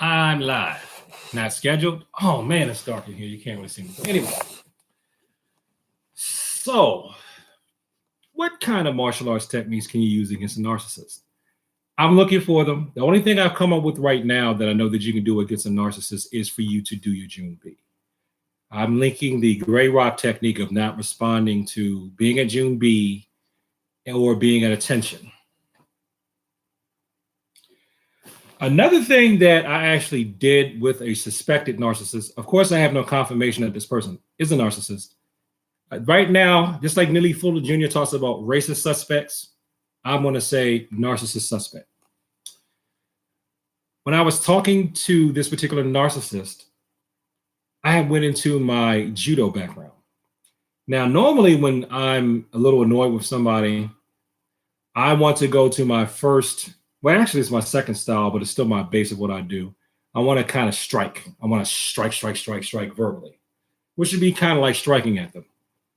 I'm live. Not scheduled. Oh man, it's dark in here. You can't really see me. Anyway, so what kind of martial arts techniques can you use against a narcissist? I'm looking for them. The only thing I've come up with right now that I know that you can do against a narcissist is for you to do your June B. I'm linking the gray rock technique of not responding to being at June B or being at attention. Another thing that I actually did with a suspected narcissist, of course, I have no confirmation that this person is a narcissist. Right now, just like Neely Fuller Jr. talks about racist suspects, I'm going to say narcissist suspect. When I was talking to this particular narcissist, I went into my judo background. Now, normally when I'm a little annoyed with somebody, I want to go to my first, well, actually it's my second style, but it's still my base of what I do. I want to kind of strike. I want to strike verbally, which would be kind of like striking at them.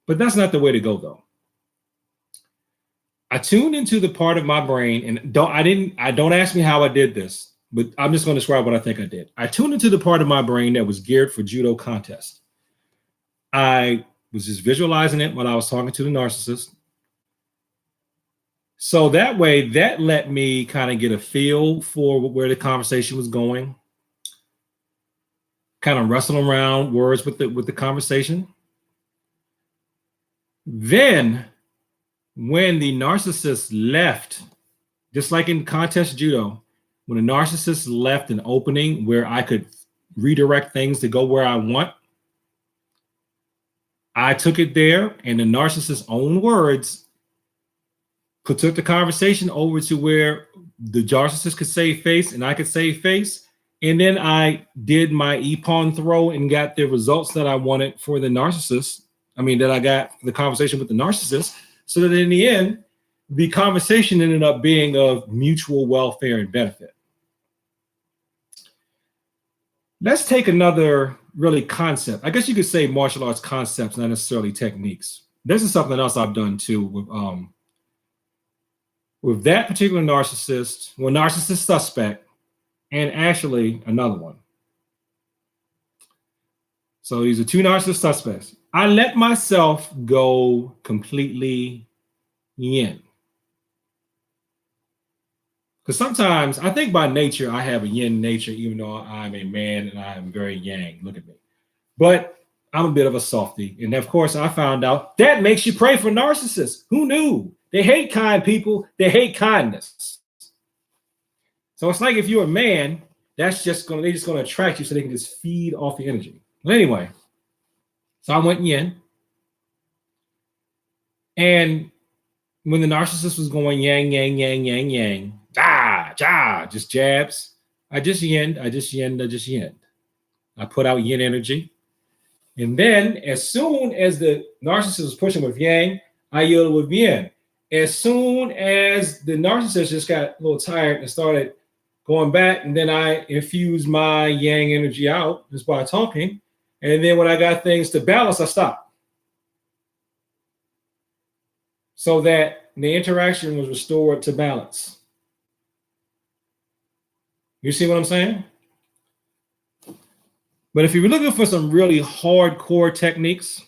But that's not the way to go, though. I tuned into the part of my brain, and don't ask me how I did this, but I'm just going to describe what I think I did. I tuned into the part of my brain that was geared for judo contest. I was just visualizing it when I was talking to the narcissist. So that way, that let me kind of get a feel for where the conversation was going, kind of wrestle around words with the conversation. Then, when the narcissist left, just like in contest judo, when the narcissist left an opening where I could redirect things to go where I want, I took it there, and the narcissist's own words took the conversation over to where the narcissist could save face and I could save face. And then I did my ippon throw and got the results that I wanted for the narcissist. That I got the conversation with the narcissist, so that in the end, the conversation ended up being of mutual welfare and benefit. Let's take another really concept. I guess you could say martial arts concepts, not necessarily techniques. This is something else I've done too with that particular narcissist, narcissist suspect, and actually another one. So these are two narcissist suspects. I let myself go completely yin. Because sometimes I think by nature, I have a yin nature, even though I'm a man and I'm very yang. Look at me. But I'm a bit of a softie. And of course, I found out that makes you pray for narcissists. Who knew? They hate kind people. They hate kindness. So it's like if you're a man, they're just going to attract you so they can just feed off the energy. But anyway, so I went yin. And when the narcissist was going yang, yang, yang, yang, yang, just jabs, I just yinned. I put out yin energy. And then as soon as the narcissist was pushing with yang, I yielded with yin. As soon as the narcissist just got a little tired and started going back, and then I infused my yang energy out just by talking. And then when I got things to balance, I stopped. So that the interaction was restored to balance. You see what I'm saying? But if you're looking for some really hardcore techniques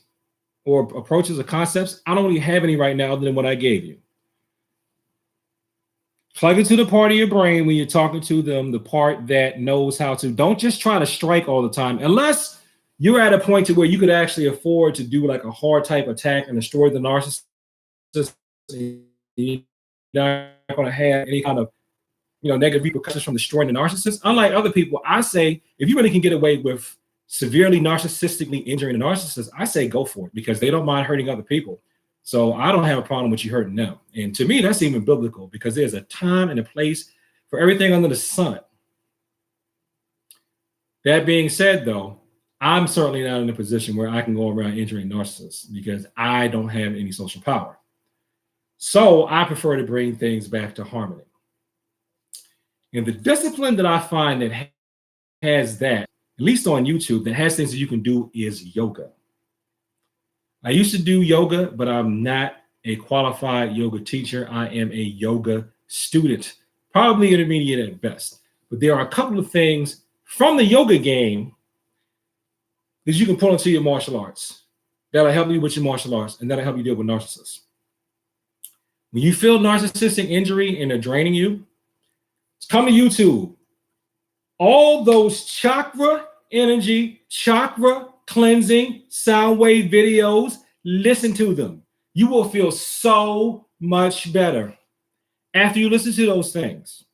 or approaches or concepts, I don't really have any right now other than what I gave you. Plug into the part of your brain when you're talking to them, the part that knows how to. Don't just try to strike all the time, unless you're at a point to where you could actually afford to do like a hard type attack and destroy the narcissist. You're not going to have any kind of negative repercussions from destroying the narcissist. Unlike other people, I say if you really can get away with severely narcissistically injuring a narcissist, I say go for it, because they don't mind hurting other people. So I don't have a problem with you hurting them. And to me, that's even biblical, because there's a time and a place for everything under the sun. That being said, though, I'm certainly not in a position where I can go around injuring narcissists, because I don't have any social power. So I prefer to bring things back to harmony. And the discipline that I find that has that, at least on YouTube, that has things that you can do, is yoga. I used to do yoga, but I'm not a qualified yoga teacher. I am a yoga student, probably intermediate at best. But there are a couple of things from the yoga game that you can pull into your martial arts. That'll help you with your martial arts, and that'll help you deal with narcissists. When you feel narcissistic injury and they're draining you, come to YouTube. All those chakra energy, chakra cleansing sound wave videos, listen to them. You will feel so much better after you listen to those things.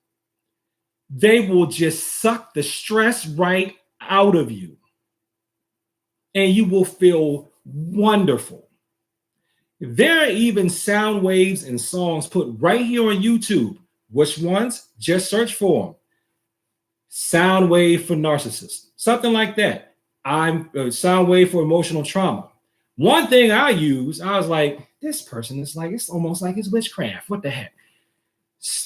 They will just suck the stress right out of you, and you will feel wonderful. There are even sound waves and songs put right here on YouTube. Which ones? Just search for them. Sound wave for narcissists, something like that. I'm sound wave for emotional trauma. One thing I use, I was like, this person is like, it's almost like it's witchcraft. What the heck?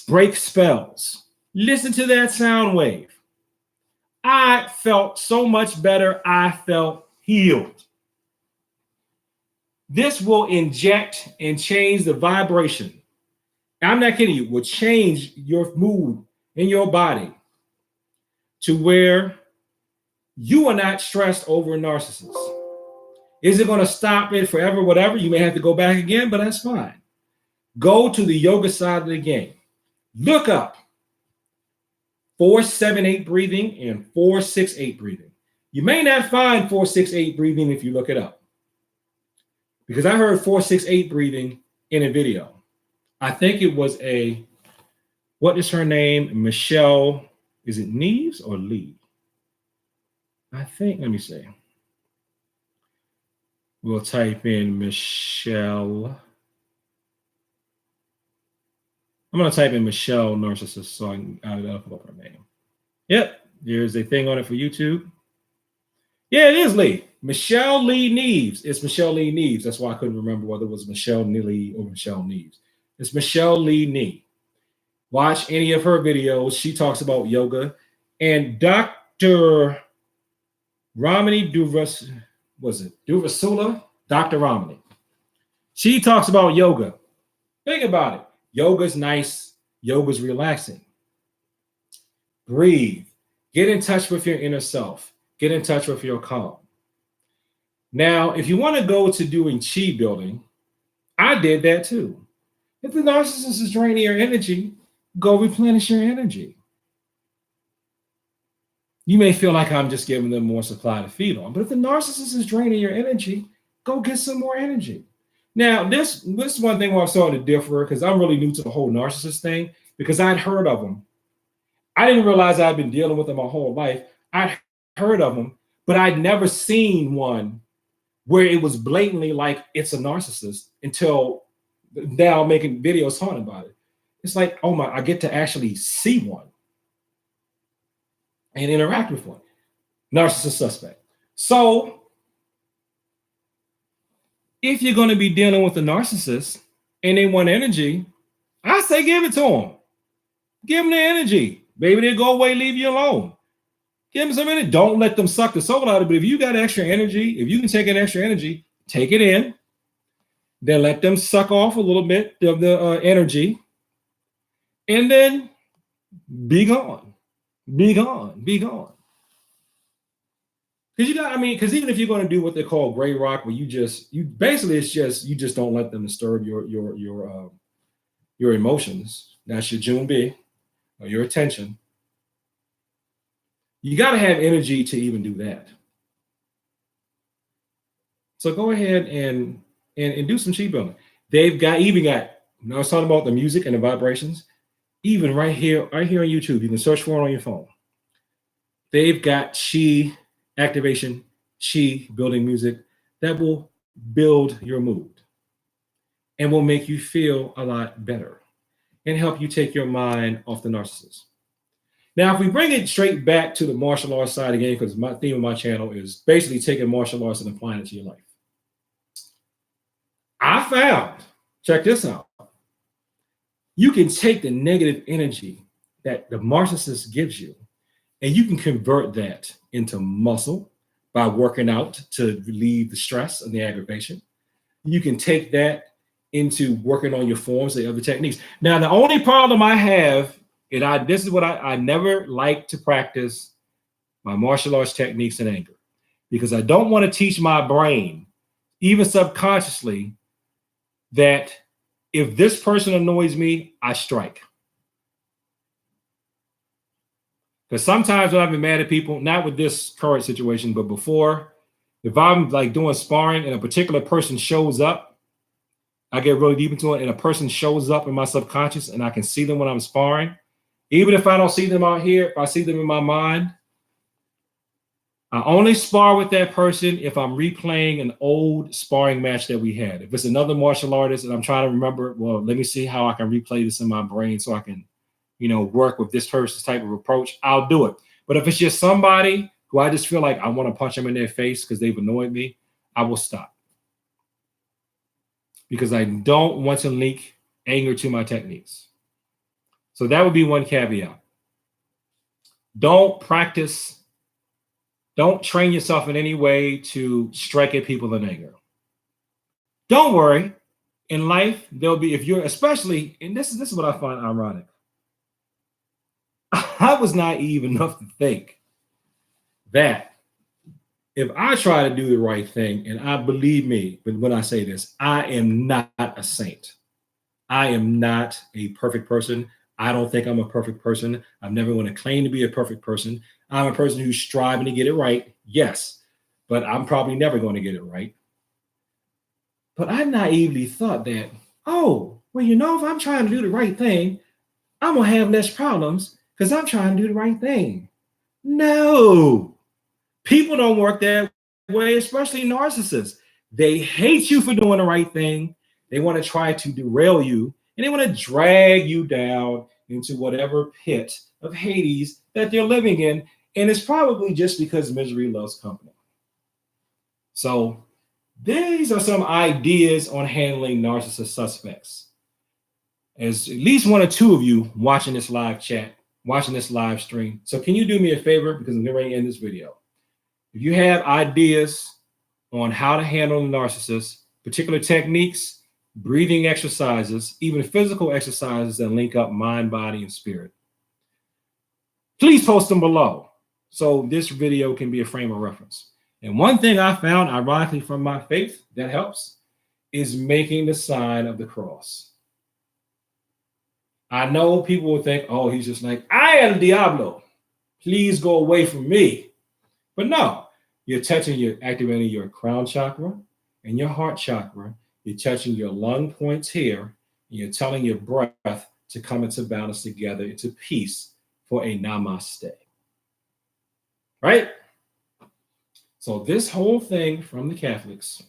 Break spells. Listen to that sound wave. I felt so much better. I felt healed. This will inject and change the vibration. I'm not kidding you. Will change your mood in your body to where you are not stressed over a narcissist. Is it going to stop it forever? Whatever. You may have to go back again, but that's fine. Go to the yoga side of the game. Look up 4-7-8 breathing and 4-6-8 breathing. You may not find 4-6-8 breathing if you look it up, because I heard 4-6-8 breathing in a video. I think it was what is her name? Michelle, is it Neves or Lee? I think, let me see. We'll type in Michelle. I'm going to type in Michelle Narcissist so I can look up her name. Yep, there's a thing on it for YouTube. Yeah, it is Lee. Michelle Lee Neves. It's Michelle Lee Neves. That's why I couldn't remember whether it was Michelle Lee or Michelle Neves. It's Michelle Lee Nee. Watch any of her videos. She talks about yoga. And Dr. Ramani Duvasula, Dr. Ramani. She talks about yoga. Think about it. Yoga's nice. Yoga's relaxing. Breathe. Get in touch with your inner self. Get in touch with your calm. Now, if you want to go to doing chi building, I did that too. If the narcissist is draining your energy, go replenish your energy. You may feel like I'm just giving them more supply to feed on, but if the narcissist is draining your energy, go get some more energy. Now, this is one thing where I'm starting to differ, because I'm really new to the whole narcissist thing, because I'd heard of them. I didn't realize I'd been dealing with them my whole life. I'd heard of them, but I'd never seen one where it was blatantly like it's a narcissist until now making videos talking about it. It's like, oh my, I get to actually see one and interact with one. Narcissist suspect. So if you're going to be dealing with a narcissist and they want energy, I say give it to them. Give them the energy. Maybe they'll go away, leave you alone. Give them some energy. Don't let them suck the soul out of it. But if you got extra energy, if you can take an extra energy, take it in. Then let them suck off a little bit of the energy. And then be gone. Be gone. Be gone. Because even if you're going to do what they call gray rock, where you just don't let them disturb your emotions. That's your Junbi, or your attention. You got to have energy to even do that. So go ahead and do some chi building. They've got, I was talking about the music and the vibrations, even right here on YouTube. You can search for it on your phone. They've got chi activation, chi building music that will build your mood and will make you feel a lot better and help you take your mind off the narcissist. Now, if we bring it straight back to the martial arts side again, because my theme of my channel is basically taking martial arts and applying it to your life. I found, check this out, you can take the negative energy that the narcissist gives you, and you can convert that into muscle by working out to relieve the stress and the aggravation. You can take that into working on your forms and other techniques. Now, the only problem I have, and this is what I never like to practice my martial arts techniques and anger, because I don't want to teach my brain, even subconsciously, that if this person annoys me, I strike. Because sometimes when I've been mad at people, not with this current situation, but before, if I'm like doing sparring and a particular person shows up, I get really deep into it, and a person shows up in my subconscious and I can see them when I'm sparring. Even if I don't see them out here, if I see them in my mind, I only spar with that person if I'm replaying an old sparring match that we had. If it's another martial artist and I'm trying to remember, well, let me see how I can replay this in my brain so I can, work with this person's type of approach, I'll do it. But if it's just somebody who I just feel like I want to punch them in their face because they've annoyed me, I will stop. Because I don't want to link anger to my techniques. So that would be one caveat. Don't train yourself in any way to strike at people in anger. Don't worry. In life, there'll be, if you're especially, and this is what I find ironic. I was naive enough to think that if I try to do the right thing, and I believe me when I say this, I am not a saint. I am not a perfect person. I don't think I'm a perfect person. I'm never going to claim to be a perfect person. I'm a person who's striving to get it right. Yes, but I'm probably never going to get it right. But I naively thought that, if I'm trying to do the right thing, I'm going to have less problems because I'm trying to do the right thing. No, people don't work that way, especially narcissists. They hate you for doing the right thing. They want to try to derail you, and they want to drag you down into whatever pit of Hades that they're living in. And it's probably just because misery loves company. So these are some ideas on handling narcissist suspects. As at least one or two of you watching this live chat, watching this live stream. So can you do me a favor? Because I'm getting ready to end this video. If you have ideas on how to handle a narcissist, particular techniques, breathing exercises, even physical exercises that link up mind, body, and spirit, please post them below so this video can be a frame of reference. And one thing I found, ironically, from my faith that helps is making the sign of the cross. I know people will think, oh, he's just like, I am Diablo. Please go away from me. But no, you're activating your crown chakra and your heart chakra. You're touching your lung points here. And you're telling your breath to come into balance together, into peace for a namaste. Right? So this whole thing from the Catholics,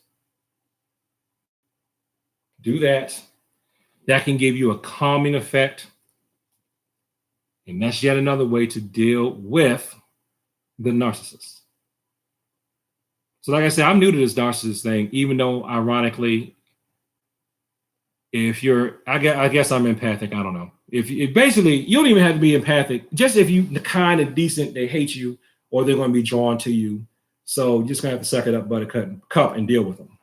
do that. That can give you a calming effect. And that's yet another way to deal with the narcissist. So like I said, I'm new to this narcissist thing, even though ironically, if you're, I guess I'm empathic. I don't know. If basically, you don't even have to be empathic. Just if you the kind of decent, they hate you or they're going to be drawn to you. So you're just going to have to suck it up, buttercup, and deal with them.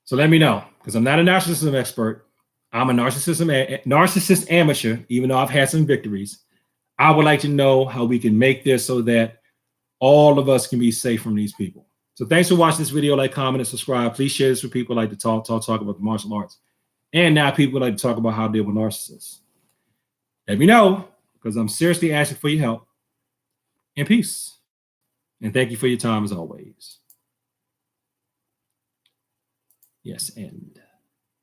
So let me know, because I'm not a narcissism expert. I'm a narcissist amateur, even though I've had some victories. I would like to know how we can make this so that all of us can be safe from these people. So thanks for watching this video. Like, comment, and subscribe. Please share this with people who like to talk about the martial arts. And now people like to talk about how to deal with narcissists. Let me know, because I'm seriously asking for your help. And peace. And thank you for your time as always. Yes, and